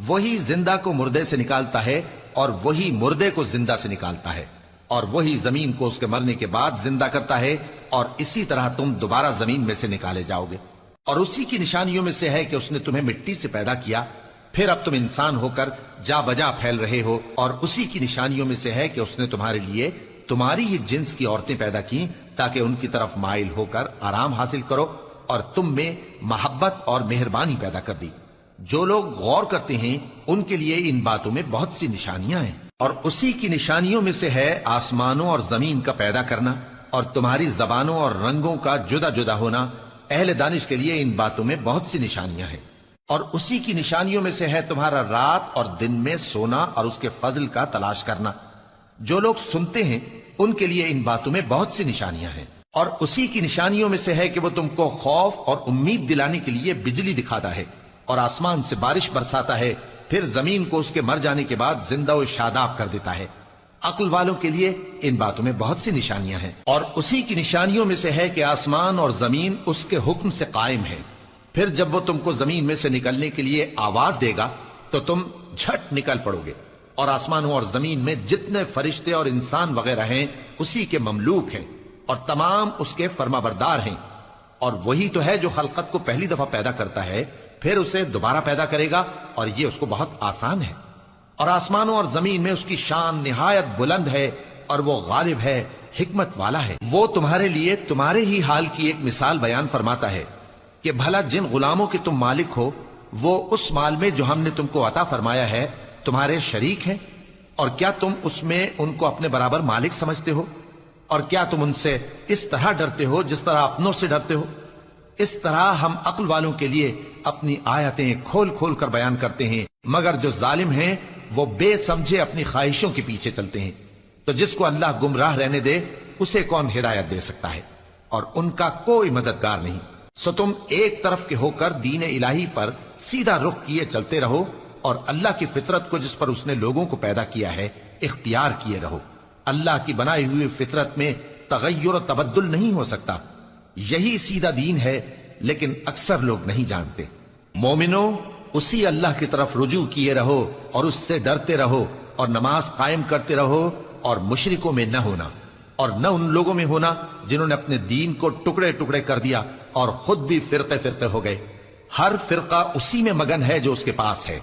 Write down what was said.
وہی زندہ کو مردے سے نکالتا ہے اور وہی مردے کو زندہ سے نکالتا ہے، اور وہی زمین کو اس کے مرنے کے بعد زندہ کرتا ہے، اور اسی طرح تم دوبارہ زمین میں سے نکالے جاؤ گے۔ اور اسی کی نشانیوں میں سے ہے کہ اس نے تمہیں مٹی سے پیدا کیا، پھر اب تم انسان ہو کر جا بجا پھیل رہے ہو، اور اسی کی نشانیوں میں سے ہے کہ اس نے تمہارے لیے تمہاری ہی جنس کی عورتیں پیدا کی تاکہ ان کی طرف مائل ہو کر آرام حاصل کرو، اور تم میں محبت اور مہربانی پیدا کر دی۔ جو لوگ غور کرتے ہیں ان کے لیے ان باتوں میں بہت سی نشانیاں ہیں۔ اور اسی کی نشانیوں میں سے ہے آسمانوں اور زمین کا پیدا کرنا، اور تمہاری زبانوں اور رنگوں کا جدا جدا ہونا۔ اہل دانش کے لیے ان باتوں میں بہت سی نشانیاں ہیں۔ اور اسی کی نشانیوں میں سے ہے تمہارا رات اور دن میں سونا اور اس کے فضل کا تلاش کرنا۔ جو لوگ سنتے ہیں ان کے لیے ان باتوں میں بہت سی نشانیاں ہیں۔ اور اسی کی نشانیوں میں سے ہے کہ وہ تم کو خوف اور امید دلانے کے لیے بجلی دکھاتا ہے، اور آسمان سے بارش برساتا ہے، پھر زمین کو اس کے مر جانے کے بعد زندہ و شاداب کر دیتا ہے۔ عقل والوں کے لیے ان باتوں میں بہت سی نشانیاں ہیں۔ اور اسی کی نشانیوں میں سے ہے کہ آسمان اور زمین اس کے حکم سے قائم ہے، پھر جب وہ تم کو زمین میں سے نکلنے کے لیے آواز دے گا تو تم جھٹ نکل پڑو گے۔ اور آسمانوں اور زمین میں جتنے فرشتے اور انسان وغیرہ ہیں اسی کے مملوک ہیں، اور تمام اس کے فرما بردار ہیں۔ اور وہی تو ہے جو خلقت کو پہلی دفعہ پیدا کرتا ہے، پھر اسے دوبارہ پیدا کرے گا، اور یہ اس کو بہت آسان ہے۔ اور آسمانوں اور زمین میں اس کی شان نہایت بلند ہے، اور وہ غالب ہے، حکمت والا ہے۔ وہ تمہارے لیے تمہارے ہی حال کی ایک مثال بیان فرماتا ہے کہ بھلا جن غلاموں کے تم مالک ہو وہ اس مال میں جو ہم نے تم کو عطا فرمایا ہے تمہارے شریک ہیں، اور کیا تم اس میں ان کو اپنے برابر مالک سمجھتے ہو؟ اور کیا تم ان سے اس طرح ڈرتے ہو جس طرح اپنوں سے ڈرتے ہو؟ اس طرح ہم عقل والوں کے لیے اپنی آیتیں کھول کھول کر بیان کرتے ہیں، مگر جو ظالم ہیں وہ بے سمجھے اپنی خواہشوں کے پیچھے چلتے ہیں۔ تو جس کو اللہ گمراہ رہنے دے اسے کون ہدایت دے سکتا ہے، اور ان کا کوئی مددگار نہیں۔ سو تم ایک طرف کے ہو کر دین الہی پر سیدھا رخ کیے چلتے رہو، اور اللہ کی فطرت کو جس پر اس نے لوگوں کو پیدا کیا ہے اختیار کیے رہو۔ اللہ کی بنائی ہوئی فطرت میں تغیر و تبدل نہیں ہو سکتا۔ یہی سیدھا دین ہے، لیکن اکثر لوگ نہیں جانتے۔ مومنو، اسی اللہ کی طرف رجوع کیے رہو اور اس سے ڈرتے رہو، اور نماز قائم کرتے رہو، اور مشرکوں میں نہ ہونا، اور نہ ان لوگوں میں ہونا جنہوں نے اپنے دین کو ٹکڑے ٹکڑے کر دیا اور خود بھی فرقے فرقے ہو گئے۔ ہر فرقہ اسی میں مگن ہے جو اس کے پاس ہے۔